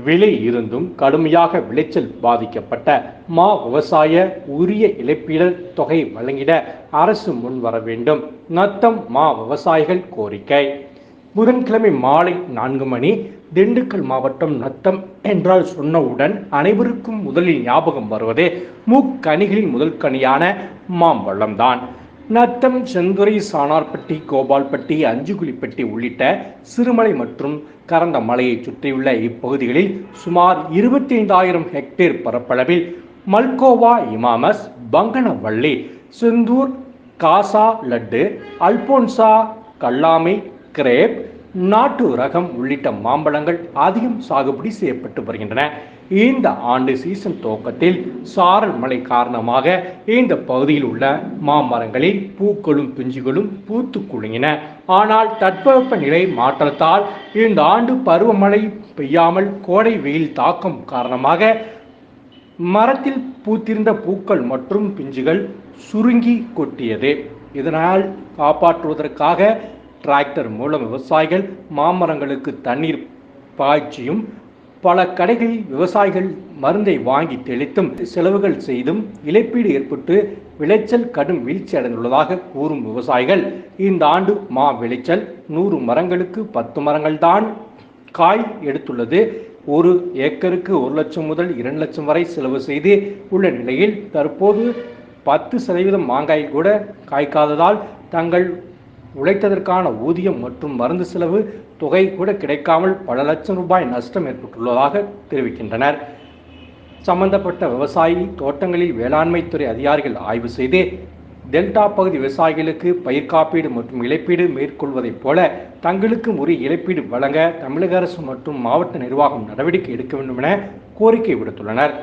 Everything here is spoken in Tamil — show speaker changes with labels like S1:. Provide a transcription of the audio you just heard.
S1: விலை இருந்தும் கடுமையாக விளைச்சல் பாதிக்கப்பட்ட மா விவசாய உரிய இழப்பீடு தொகை வழங்கிட அரசு முன்வர வேண்டும். நத்தம் மா விவசாயிகள் கோரிக்கை. புதன்கிழமை மாலை 4 மணி திண்டுக்கல் மாவட்டம் நத்தம் என்றால் சொன்னவுடன் அனைவருக்கும் முதலில் ஞாபகம் வருவது முக்கனிகளின் முதல் கனியான மாம்பழம்தான். நத்தம், செந்துறை, சானார்பட்டி, கோபால்பட்டி, அஞ்சுகுழிப்பட்டி உள்ளிட்ட சிறுமலை மற்றும் கரந்த மலையை சுற்றியுள்ள இப்பகுதிகளில் சுமார் 25,000 ஹெக்டேர் பரப்பளவில் மல்கோவா, இமாமஸ், பங்கனவள்ளி, செந்தூர், காசா லட்டு, அல்போன்சா, கல்லாமை, கிரேப், நாட்டு ரகம் உள்ளிட்ட மாம்பழங்கள் அதிகம் சாகுபடி செய்யப்பட்டு வருகின்றன. இந்த ஆண்டு சீசன் துவக்கத்தில் சாரல் மழை காரணமாக இந்த பகுதியில் உள்ள மாமரங்களில் பூக்களும் பிஞ்சுகளும் பூத்து குலுங்கின. ஆனால் தட்பவெப்ப நிலை மாற்றத்தால் இந்த ஆண்டு பருவமழை பெய்யாமல் கோடை வெயில் தாக்கம் காரணமாக மரத்தில் பூத்திருந்த பூக்கள் மற்றும் பிஞ்சுகள் சுருங்கி கொட்டியது. இதனால் காப்பாற்றுவதற்காக டிராக்டர் மூலம் விவசாயிகள் மாமரங்களுக்கு தண்ணீர் பாய்ச்சியும் பல கடைகளில் விவசாயிகள் மருந்தை வாங்கி தெளித்தும் செலவுகள் செய்தும் இழப்பீடு ஏற்பட்டு விளைச்சல் கடும் வீழ்ச்சி அடைந்துள்ளதாக கூறும் விவசாயிகள் இந்த ஆண்டு மா விளைச்சல் 100 மரங்களுக்கு 10 மரங்கள் தான் காய் எடுத்துள்ளது. ஒரு ஏக்கருக்கு 1 லட்சம் முதல் 2 லட்சம் வரை செலவு செய்து உள்ள நிலையில் தற்போது 10% மாங்காய் கூட காய்க்காததால் தங்கள் உழைத்ததற்கான ஊதியம் மற்றும் மருந்து செலவு தொகை கூட கிடைக்காமல் பல லட்சம் ரூபாய் நஷ்டம் ஏற்பட்டுள்ளதாக தெரிவிக்கின்றனர். சம்பந்தப்பட்ட விவசாயி தோட்டங்களில் வேளாண்மை துறை அதிகாரிகள் ஆய்வு செய்து டெல்டா பகுதி விவசாயிகளுக்கு பயிர் காப்பீடு மற்றும் இழப்பீடு மேற்கொள்வதைப் போல தங்களுக்கு உரிய இழப்பீடு வழங்க தமிழக அரசு மற்றும் மாவட்ட நிர்வாகம் நடவடிக்கை எடுக்க வேண்டும் என கோரிக்கை விடுத்துள்ளனர்.